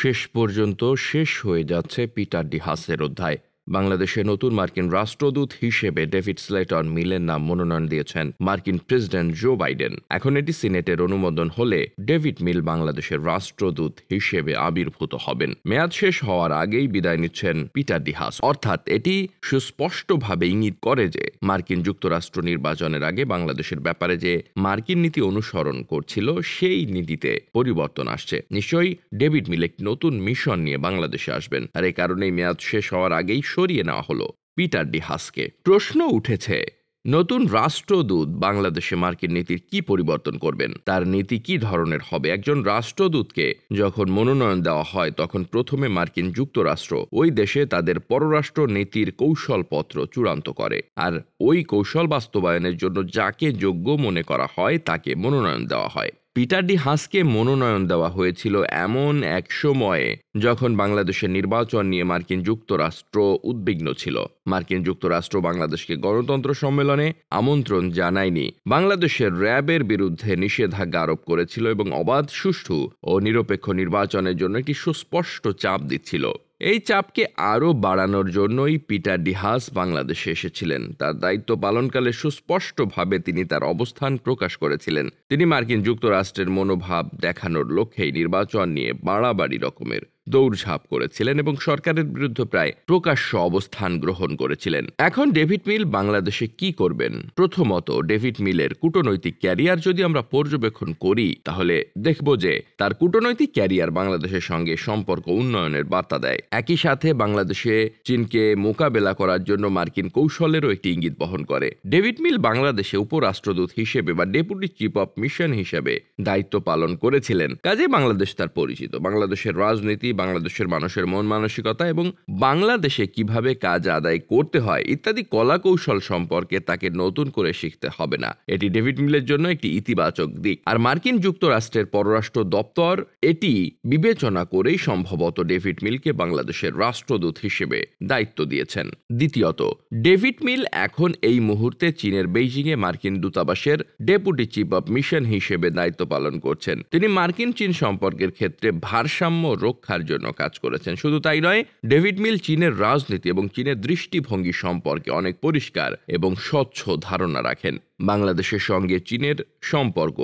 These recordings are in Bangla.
শেষ পর্যন্ত শেষ হয়ে যাচ্ছে পিটার ডি হাসের অধ্যায়। বাংলাদেশে নতুন মার্কিন রাষ্ট্রদূত হিসেবে ডেভিড স্লেটন মিলের নাম মনোনয়ন দিয়েছেন মার্কিন প্রেসিডেন্ট জো বাইডেন। এখন এটি সিনেটের অনুমোদন হলে ডেভিড মিল বাংলাদেশের রাষ্ট্রদূত হিসেবে আবির্ভূত হবেন। মেয়াদ শেষ হওয়ার আগেই বিদায় নিচ্ছেন পিটার ডি হাস। অর্থাৎ এটি সুস্পষ্টভাবে ইঙ্গিত করে যে মার্কিন যুক্তরাষ্ট্র নির্বাচনের আগে বাংলাদেশের ব্যাপারে যে মার্কিন নীতি অনুসরণ করছিল সেই নীতিতে পরিবর্তন আসছে। নিশ্চয়ই ডেভিড মিল একটি নতুন মিশন নিয়ে বাংলাদেশে আসবেন, আর এই কারণেই মেয়াদ শেষ হওয়ার আগেই সরিয়ে নেওয়া হলো পিটার ডি হাসকে। প্রশ্ন উঠেছে, নতুন রাষ্ট্রদূত বাংলাদেশে মার্কিন নীতির কি পরিবর্তন করবেন, তার নীতি কি ধরনের হবে? একজন রাষ্ট্রদূতকে যখন মনোনয়ন দেওয়া হয় তখন প্রথমে মার্কিন যুক্তরাষ্ট্র ওই দেশে তাদের পররাষ্ট্র নীতির কৌশলপত্র চূড়ান্ত করে, আর ওই কৌশল বাস্তবায়নের জন্য যাকে যোগ্য মনে করা হয় তাকে মনোনয়ন দেওয়া হয়। পিটার ডি হাসকে মনোনয়ন দেওয়া হয়েছিল এমন এক সময়ে যখন বাংলাদেশের নির্বাচন নিয়ে মার্কিন যুক্তরাষ্ট্র উদ্বিগ্ন ছিল। মার্কিন যুক্তরাষ্ট্র বাংলাদেশকে গণতন্ত্র সম্মেলনে আমন্ত্রণ জানায়নি, বাংলাদেশের র্যাবের বিরুদ্ধে নিষেধাজ্ঞা আরোপ করেছিল এবং অবাধ, সুষ্ঠু ও নিরপেক্ষ নির্বাচনের জন্য একটি সুস্পষ্ট চাপ দিচ্ছিল। এই চাপকে আরও বাড়ানোর জন্যই পিটার ডি হাস বাংলাদেশে এসেছিলেন। তার দায়িত্ব পালনকালে সুস্পষ্টভাবে তিনি তার অবস্থান প্রকাশ করেছিলেন। তিনি মার্কিন যুক্তরাষ্ট্রের মনোভাব দেখানোর লক্ষ্যেই নির্বাচন নিয়ে বাড়াবাড়ি রকমের দৌড়ঝাঁপ করেছিলেন এবং সরকারের বিরুদ্ধে প্রায় প্রকাশ্য অবস্থান গ্রহণ করেছিলেন। এখন ডেভিড মিল বাংলাদেশে কি করবেন? প্রথমত, ডেভিড মিলের কূটনৈতিক ক্যারিয়ার যদি আমরা পর্যবেক্ষণ করি তাহলে দেখব যে তার কূটনৈতিক ক্যারিয়ার বাংলাদেশের সঙ্গে সম্পর্ক উন্নয়নের বার্তা দেয়। একই সাথে বাংলাদেশে চীনকে মোকাবেলা করার জন্য মার্কিন কৌশলেরও একটি ইঙ্গিত বহন করে। ডেভিড মিল বাংলাদেশে উপরাষ্ট্রদূত হিসেবে বা ডেপুটি চিফ অফ মিশন হিসেবে দায়িত্ব পালন করেছিলেন, কাজে বাংলাদেশ তার পরিচিত। বাংলাদেশের রাজনীতি, বাংলাদেশের মানুষের মন মানসিকতা এবং বাংলাদেশে কিভাবে কাজ আদায় করতে হয় ইত্যাদি কলা কৌশল সম্পর্কে তাকে নতুন করে শিখতে হবে না। এটি ডেভিড মিলের জন্য একটি ইতিবাচক দিক। আর মার্কিন যুক্তরাষ্ট্রের পররাষ্ট্র দপ্তর এটি বিবেচনা করেই সম্ভবত ডেভিড মিলকে বাংলাদেশের রাষ্ট্রদূত হিসেবে দায়িত্ব দিয়েছেন। দ্বিতীয়ত, ডেভিড মিল এখন এই মুহূর্তে চীনের বেইজিংয়ে মার্কিন দূতাবাসের ডেপুটি চিফ অব মিশন হিসেবে দায়িত্ব পালন করছেন। তিনি মার্কিন চীন সম্পর্কের ক্ষেত্রে ভারসাম্য রক্ষার জন্য কাজ করেছেন। শুধু তাই নয়, ডেভিড মিল চীনের রাজনীতি এবং চীনের দৃষ্টিভঙ্গি সম্পর্কে অনেক পরিষ্কার এবং স্বচ্ছ ধারণা রাখেন। বাংলাদেশের সঙ্গে চীনের সম্পর্ক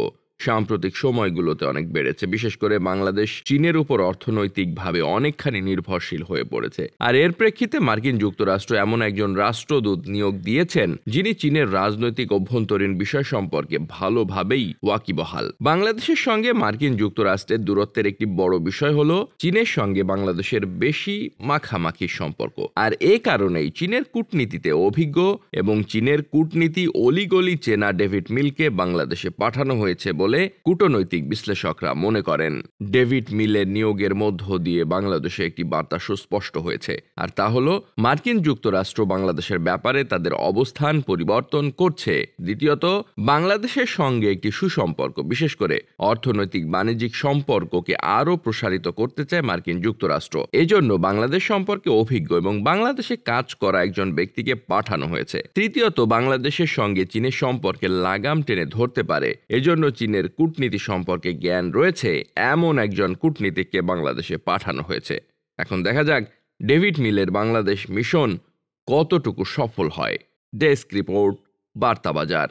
সাম্প্রতিক সময়গুলোতে অনেক বেড়েছে। বিশেষ করে বাংলাদেশ চীনের উপর অর্থনৈতিকভাবে অনেকখানি নির্ভরশীল হয়ে পড়েছে। আর এর প্রেক্ষিতে মার্কিন যুক্তরাষ্ট্র এমন একজন রাষ্ট্রদূত নিয়োগ দিয়েছেন যিনি চীনের রাজনৈতিক অভ্যন্তরীণ বিষয় সম্পর্কে ভালোভাবেই ওয়াকিবহাল। বাংলাদেশের সঙ্গে মার্কিন যুক্তরাষ্ট্রের দূরত্বের একটি বড় বিষয় হলো চীনের সঙ্গে বাংলাদেশের বেশি মাখামাখি সম্পর্ক। আর এ কারণেই চীনের কূটনীতিতে অভিজ্ঞ এবং চীনের কূটনীতি অলিগলি চেনা ডেভিড মিলকে বাংলাদেশে পাঠানো হয়েছে বলে কূটনৈতিক বিশ্লেষকরা মনে করেন। ডেভিড মিলের নিয়োগের মধ্য দিয়ে বাংলাদেশে একটি বার্তা সুস্পষ্ট হয়েছে, আর তা হলো মার্কিন যুক্তরাষ্ট্র বাংলাদেশের ব্যাপারে তাদের অবস্থান পরিবর্তন করছে। দ্বিতীয়ত, বাংলাদেশের সঙ্গে একটি সুসম্পর্ক, বিশেষ করে অর্থনৈতিক বাণিজ্যিক সম্পর্ককে আরও প্রসারিত করতে চায় মার্কিন যুক্তরাষ্ট্র। এজন্য বাংলাদেশ সম্পর্কে অভিজ্ঞ এবং বাংলাদেশে কাজ করা একজন ব্যক্তিকে পাঠানো হয়েছে। তৃতীয়ত, বাংলাদেশের সঙ্গে চীনের সম্পর্কে লাগাম টেনে ধরতে পারে, এজন্য চীনের কূটনীতি সম্পর্কে জ্ঞান রয়েছে এমন একজন কূটনীতিককে বাংলাদেশে পাঠানো হয়েছে। এখন দেখা যাক ডেভিড মিলের বাংলাদেশ মিশন কতটুকু সফল হয়। Desk report, বার্তাবাজার।